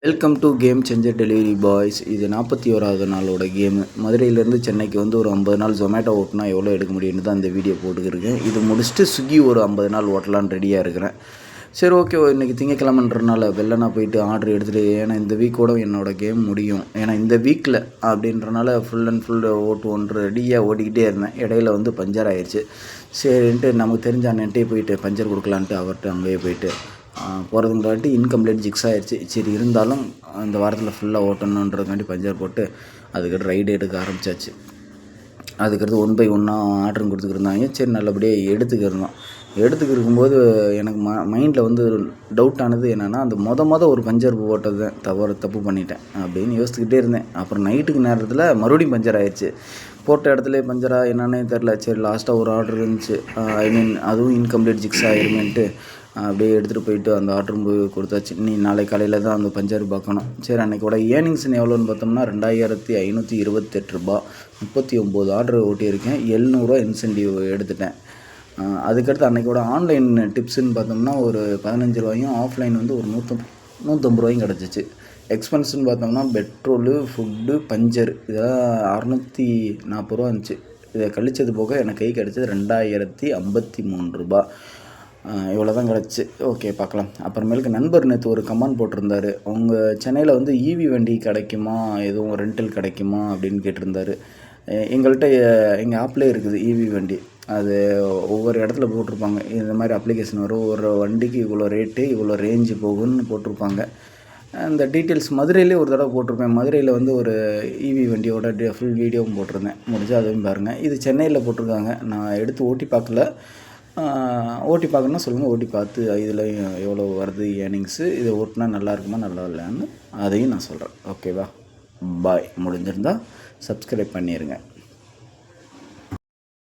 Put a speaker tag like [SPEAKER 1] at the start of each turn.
[SPEAKER 1] Welcome to game changer delivery boys. இது 41வது நாளோட game. மதுரையிலேருந்து சென்னைக்கு வந்து ஒரு 50 நாள் ஜொமேட்டோ ஓட்டினா எவ்வளோ எடுக்க முடியும்னு தான் இந்த வீடியோ போட்டுக்கிருக்கேன். இது முடிச்சுட்டு ஸ்விக்கி ஒரு 50 நாள் ஓட்டலான்னு ரெடியாக இருக்கிறேன். சரி, ஓகே, இன்றைக்கி திங்கக்கிழமைன்றனால வெள்ளனா போயிட்டு ஆர்டர் எடுத்துகிட்டு, ஏன்னா இந்த வீக்கோட என்னோடய கேம் முடியும், ஏன்னா இந்த வீக்கில் அப்படின்றனால ஃபுல் அண்ட் ஃபுல் ஓட்டுவோன்று ரெடியாக ஓடிக்கிட்டே இருந்தேன். இடையில வந்து பஞ்சர் ஆயிடுச்சு. சரின்ட்டு நமக்கு தெரிஞ்ச அண்ணன்ட்டே போயிட்டு பஞ்சர் கொடுக்கலான்ட்டு அவர்கிட்ட அங்கேயே போயிட்டு போகிறதுங்காட்டி இன்கம்ப்ளீட் ஜிக்ஸ் ஆகிடுச்சு. சரி, இருந்தாலும் இந்த வாரத்தில் ஃபுல்லாக ஓட்டணுன்றதுக்காண்டி பஞ்சர் போட்டு அதுக்கடுத்து ரைடு எடுக்க ஆரம்பித்தாச்சு. அதுக்கடுத்து 1 பை 1 ஆர்டரும் கொடுத்துக்கிருந்தாங்க. சரி, நல்லபடியாக எடுத்துக்கிருக்கும்போது எனக்கு மைண்டில் வந்து டவுட் ஆனது என்னென்னா, அந்த மொதல் ஒரு பஞ்சர் போட்டது தான் தப்பு பண்ணிட்டேன் அப்படின்னு யோசிச்சுக்கிட்டே இருந்தேன். அப்புறம் நைட்டுக்கு நேரத்தில் மறுபடியும் பஞ்சர் ஆயிடுச்சு. போட்ட இடத்துல பஞ்சரா என்னன்னே தெரில. சரி, லாஸ்ட்டாக ஒரு ஆர்டர் இருந்துச்சு, அதுவும் இன்கம்ப்ளீட் ஜிக்ஸ் ஆகிருமேன்ட்டு அப்படியே எடுத்துகிட்டு போயிட்டு அந்த ஆர்டரும் போய் கொடுத்தாச்சு. நாளைக்கு காலையில் தான் அந்த பஞ்சர் பார்க்கணும். சரி, அன்றைக்கோட ஏர்னிங்ஸ்னு எவ்வளோன்னு பார்த்தோம்னா 2528 ரூபா. 39 ஆர்டர் ஓட்டியிருக்கேன். 700 இன்சென்டிவ் எடுத்துட்டேன். அதுக்கடுத்து அன்றைக்கோட ஆன்லைன் டிப்ஸுன்னு பார்த்தோம்னா ஒரு 15 ரூபாயும், ஆஃப்லைன் வந்து ஒரு 150 ரூபாயும் கிடச்சிச்சு. எக்ஸ்பென்ஸ்னு பார்த்தோம்னா பெட்ரோலு, ஃபுட்டு, பஞ்சர் இதெல்லாம் 640 ரூபா இருந்துச்சு. இதை கழிச்சது போக எனக்கு கை கிடச்சது 2053 ரூபா. இவ்வளோ தான் கிடச்சி. ஓகே, பார்க்கலாம். அப்புறமேலுக்கு நண்பர் நேற்று ஒரு கமெண்ட் போட்டிருந்தார். உங்கள் சென்னையில் வந்து ஈவி வண்டி கிடைக்குமா, எதுவும் ரெண்டல் கிடைக்குமா அப்படின்னு கேட்டிருந்தார். எங்கள்கிட்ட எங்கள் ஆப்லேயே இருக்குது ஈவி வண்டி. அது ஒவ்வொரு இடத்துல போட்டிருப்பாங்க. இந்த மாதிரி அப்ளிகேஷன் வரும், ஒரு வண்டிக்கு இவ்வளோ ரேட்டு, இவ்வளோ ரேஞ்சு போகுன்னு போட்டிருப்பாங்க. அந்த டீட்டெயில்ஸ் மதுரையிலே ஒரு தடவை போட்டிருப்பேன். மதுரையில் வந்து ஒரு ஈவி வண்டியோட ஃபுல் வீடியோவும் போட்டிருந்தேன். முடிஞ்சால் அதுவும் பாருங்கள். இது சென்னையில் போட்டிருக்காங்க. நான் எடுத்து ஓட்டி பார்க்கல. ஓட்டி பார்க்கணுன்னா சொல்லுங்கள், ஓட்டி பார்த்து இதில் எவ்வளோ வருது ஏர்னிங்ஸு, இதை ஓட்டினா நல்லா இருக்குமா நல்லா இல்லைன்னு அதையும் நான் சொல்கிறேன். ஓகேவா? பாய். முடிஞ்சிருந்தால் சப்ஸ்கிரைப் பண்ணிடுங்க.